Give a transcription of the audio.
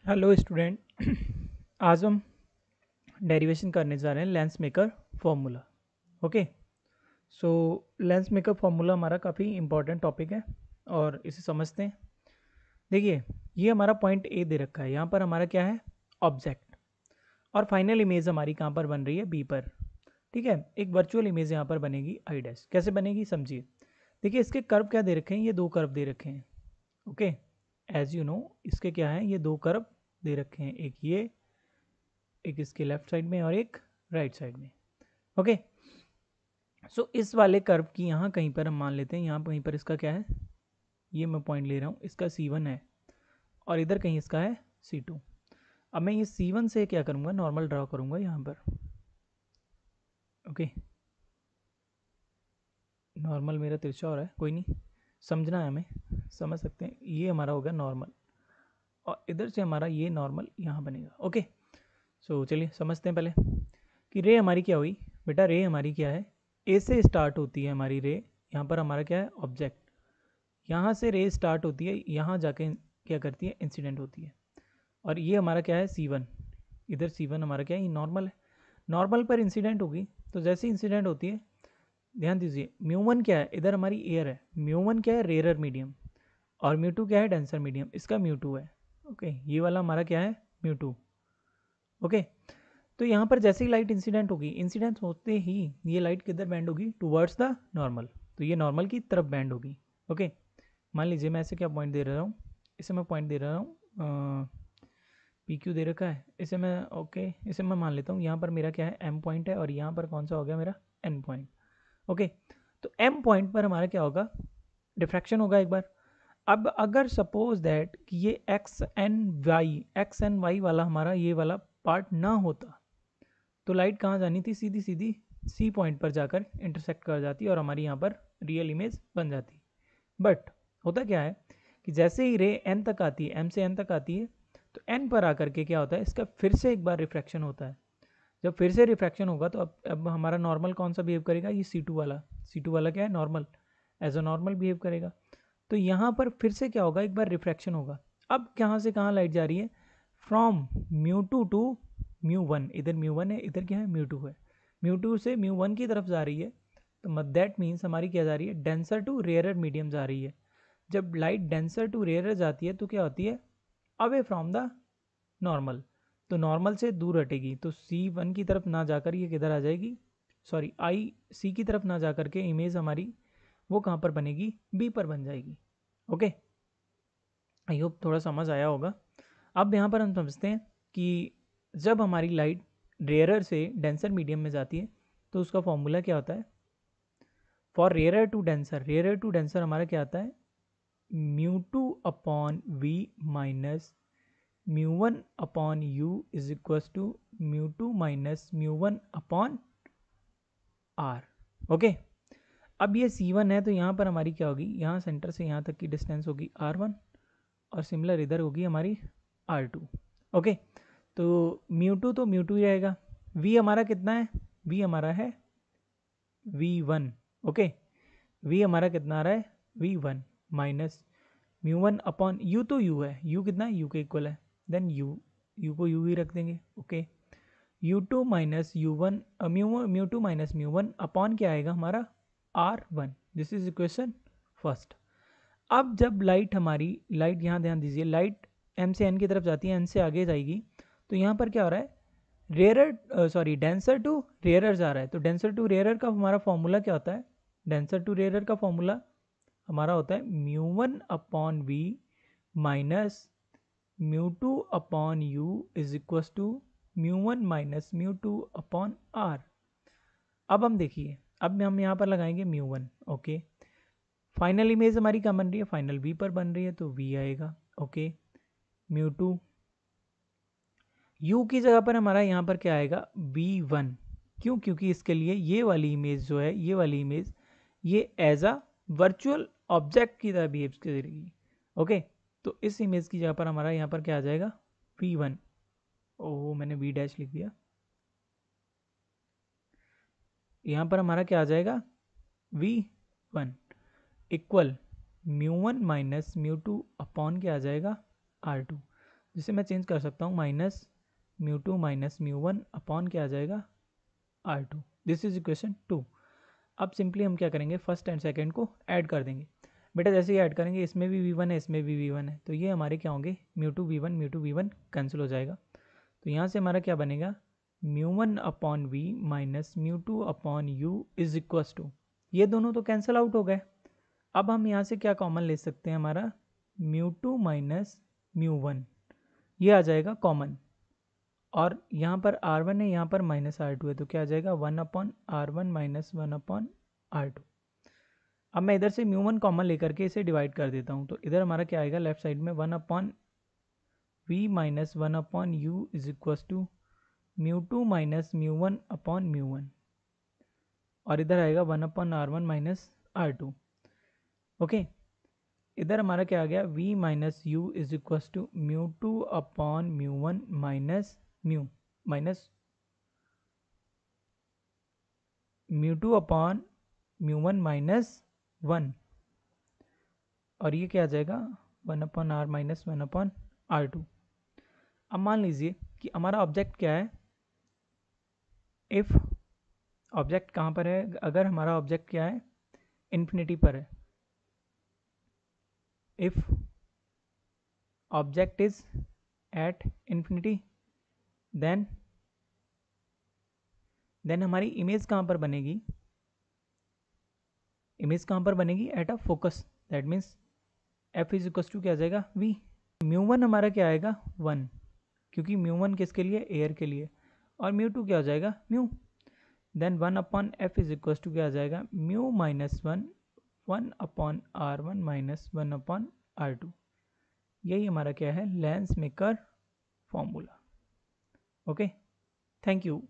Hello student. आज हम derivation करने जा रहे हैं लेंस मेकर फॉर्मूला। ओके, सो लेंस मेकर फॉर्मूला हमारा काफ़ी इंपॉर्टेंट टॉपिक है और इसे समझते हैं। देखिए, ये हमारा पॉइंट ए दे रखा है, यहाँ पर हमारा क्या है, ऑब्जेक्ट, और फाइनल इमेज हमारी कहाँ पर बन रही है, बी पर। ठीक है, एक वर्चुअल इमेज यहाँ पर बनेगी आई डैश। कैसे बनेगी समझिए। देखिए, इसके कर्व क्या दे रखे हैं, ये दो कर्व दे रखे हैं। ओके, एज यू नो इसके क्या है, ये दो कर्व दे रखे हैं, एक ये, एक इसके लेफ्ट साइड में और एक राइट साइड में। ओके, सो इस वाले कर्व की यहाँ कहीं पर हम मान लेते हैं, यहाँ कहीं पर इसका क्या है, ये मैं पॉइंट ले रहा हूँ, इसका C1 है और इधर कहीं इसका है C2। अब मैं ये C1 से क्या करूँगा, नॉर्मल ड्रॉ करूँगा यहाँ पर। ओके, नॉर्मल मेरा तिरछा हो रहा है, कोई नहीं, समझना है हमें, समझ सकते हैं। ये हमारा होगा नॉर्मल और इधर से हमारा ये नॉर्मल यहाँ बनेगा। ओके, सो चलिए समझते हैं पहले कि रे हमारी क्या हुई। बेटा रे हमारी क्या है, ए से स्टार्ट होती है हमारी रे। यहाँ पर हमारा क्या है, ऑब्जेक्ट, यहाँ से रे स्टार्ट होती है, यहाँ जाके क्या करती है, इंसिडेंट होती है। और ये हमारा क्या है, C1। इधर C1 हमारा क्या है, ये नॉर्मल है। नॉर्मल पर इंसिडेंट होगी, तो जैसे इंसिडेंट होती है, ध्यान दीजिए, म्यू1 क्या है, इधर हमारी एयर है, म्यू1 क्या है, रेयर मीडियम, और म्यू2 क्या है, डेंसर मीडियम, इसका म्यू2 है। ओके, ये वाला हमारा क्या है, म्यू2। ओके, तो यहाँ पर जैसे ही लाइट इंसिडेंट होगी, इंसिडेंट होते ही ये लाइट किधर बैंड होगी, टुवर्ड्स द नॉर्मल, तो ये नॉर्मल की तरफ बैंड होगी। ओके, मान लीजिए मैं ऐसे क्या पॉइंट दे रहा हूँ, इसे मैं पॉइंट दे रहा हूँ, पी क्यू दे रखा है, इसे मैं ओके, इसे मैं मान लेता हूँ यहाँ पर मेरा क्या है, एम पॉइंट है, और यहाँ पर कौन सा हो गया मेरा, एन पॉइंट। ओके, तो एम पॉइंट पर हमारा क्या होगा, डिफ्रैक्शन होगा एक बार। अब अगर सपोज दैट कि ये एक्स एन वाई वाला हमारा ये वाला पार्ट ना होता, तो लाइट कहाँ जानी थी, सीधी सीधी सी पॉइंट पर जाकर इंटरसेक्ट कर जाती और हमारी यहाँ पर रियल इमेज बन जाती। बट होता क्या है कि जैसे ही रे एन तक आती है, एम से एन तक आती है, तो एन पर आकर के क्या होता है, इसका फिर से एक बार रिफ्रैक्शन होता है। जब फिर से रिफ्रैक्शन होगा तो अब हमारा नॉर्मल कौन सा बिहेव करेगा, ये C2 वाला। C2 वाला क्या है, normal, as a normal behave करेगा। तो यहाँ पर फिर से क्या होगा, एक बार रिफ्रैक्शन होगा। अब कहाँ से कहाँ लाइट जा रही है, फ्रॉम म्यू2 टू म्यू1। इधर म्यू1 है, इधर क्या है, म्यू2 है। म्यू2 से म्यू1 की तरफ जा रही है, तो दैट मीन्स हमारी क्या जा रही है, डेंसर टू रेयरर मीडियम जा रही है। जब लाइट डेंसर टू रेयरर जाती है तो क्या होती है, अवे फ्रॉम द नॉर्मल, तो नॉर्मल से दूर हटेगी, तो C1 की तरफ ना जाकर ये किधर आ जाएगी, सॉरी आई सी की तरफ ना जाकर के इमेज हमारी वो कहाँ पर बनेगी, बी पर बन जाएगी। ओके, आई होप थोड़ा समझ आया होगा। अब यहाँ पर हम समझते हैं कि जब हमारी लाइट रेयरर से डेंसर मीडियम में जाती है तो उसका फॉर्मूला क्या होता है, for rarer to denser, rarer to denser हमारा क्या आता है, म्यू2 अपॉन वी माइनस म्यू1 upon u is equals to म्यू2 माइनस म्यू1 अपॉन आर। ओके, अब ये C1 है, तो यहाँ पर हमारी क्या होगी, यहाँ सेंटर से यहाँ तक की डिस्टेंस होगी R1, और सिमिलर इधर होगी हमारी R2। ओके, तो म्यू2 तो म्यू2 ही रहेगा। V हमारा कितना है, V हमारा है V1। ओके, V हमारा कितना आ रहा है, V1 माइनस म्यू1 अपॉन यू, तो यू है, यू कितना है, यू के इक्वल है, देन यू को यू ही रख देंगे। ओके, u2 माइनस यू1, म्यू2 माइनस म्यू1 अपॉन क्या आएगा हमारा, R1। This is equation first. अब जब लाइट हमारी, लाइट यहाँ ध्यान दीजिए, लाइट एम से एन की तरफ जाती है, एन से आगे जाएगी, तो यहाँ पर क्या हो रहा है, rarer sorry denser to rarer जा रहा है। तो डेंसर टू रेयरर का हमारा फॉर्मूला क्या होता है, डेंसर टू रेयरर का फॉर्मूला हमारा होता है म्यू1 अपॉन वी माइनस म्यू2 upon u is equal to म्यू1 माइनस म्यू2 अपॉन आर। अब हम देखिए, अब हम यहाँ पर लगाएंगे म्यू1। ओके, फाइनल इमेज हमारी क्या बन रही है, फाइनल वी पर बन रही है, तो वी आएगा। ओके, म्यू2, यू की जगह पर हमारा यहाँ पर क्या आएगा, V1। क्यों, क्योंकि इसके लिए ये वाली इमेज जो है, ये वाली इमेज ये एज अ वर्चुअल ऑब्जेक्ट की तरह बिहेव करेगी। ओके, तो इस इमेज की जगह पर हमारा यहाँ पर क्या आ जाएगा, V1। ओह, मैंने V डैश लिख दिया, यहाँ पर हमारा क्या आ जाएगा, V1 इक्वल म्यू1 माइनस म्यू2 अपॉन क्या आ जाएगा, R2। जिसे मैं चेंज कर सकता हूँ minus mu two minus mu one upon क्या आ जाएगा R2। This is equation 2। अब सिंपली हम क्या करेंगे, फर्स्ट एंड सेकंड को ऐड कर देंगे। बेटा जैसे ही ऐड करेंगे इसमें भी V1 है इसमें भी V1 है, तो ये हमारे क्या होंगे म्यू टू V1 कैंसिल हो जाएगा। तो यहाँ से हमारा क्या बनेगा mu one upon v minus mu two upon u is equals to, ये दोनों तो कैंसिल आउट हो गए। अब हम यहाँ से क्या कॉमन ले सकते हैं, हमारा mu two minus mu one ये आ जाएगा कॉमन, और यहाँ पर R1 है यहाँ पर माइनस R2 है, तो क्या आ जाएगा 1/R1 माइनस 1/R2। अब मैं इधर से म्यू वन कॉमन लेकर के इसे डिवाइड कर देता हूँ, तो इधर हमारा क्या आएगा लेफ्ट साइड में 1/V minus 1/U is equals to mu two minus mu one upon mu one, और इधर आएगा 1/R1 माइनस R2। ओके, इधर हमारा क्या आ गया V minus u is equals to mu two upon mu one minus mu two upon mu one minus one, और ये क्या आ जाएगा 1/R माइनस 1/R2। अब मान लीजिए कि हमारा ऑब्जेक्ट क्या है, इफ ऑब्जेक्ट कहाँ पर है, अगर हमारा ऑब्जेक्ट क्या है इन्फिनिटी पर है, if object is at infinity then हमारी इमेज कहाँ पर बनेगी, इमेज कहाँ पर बनेगी at a focus, that means f is equal to क्या आ जाएगा वी। म्यू वन हमारा क्या आएगा 1, क्योंकि म्यू वन किसके लिए एयर के लिए, और म्यू टू क्या हो जाएगा mu, then 1/f is equal to क्या आ जाएगा mu minus 1/R1 minus 1/R2। यही हमारा क्या है lens maker formula. Okay, thank you.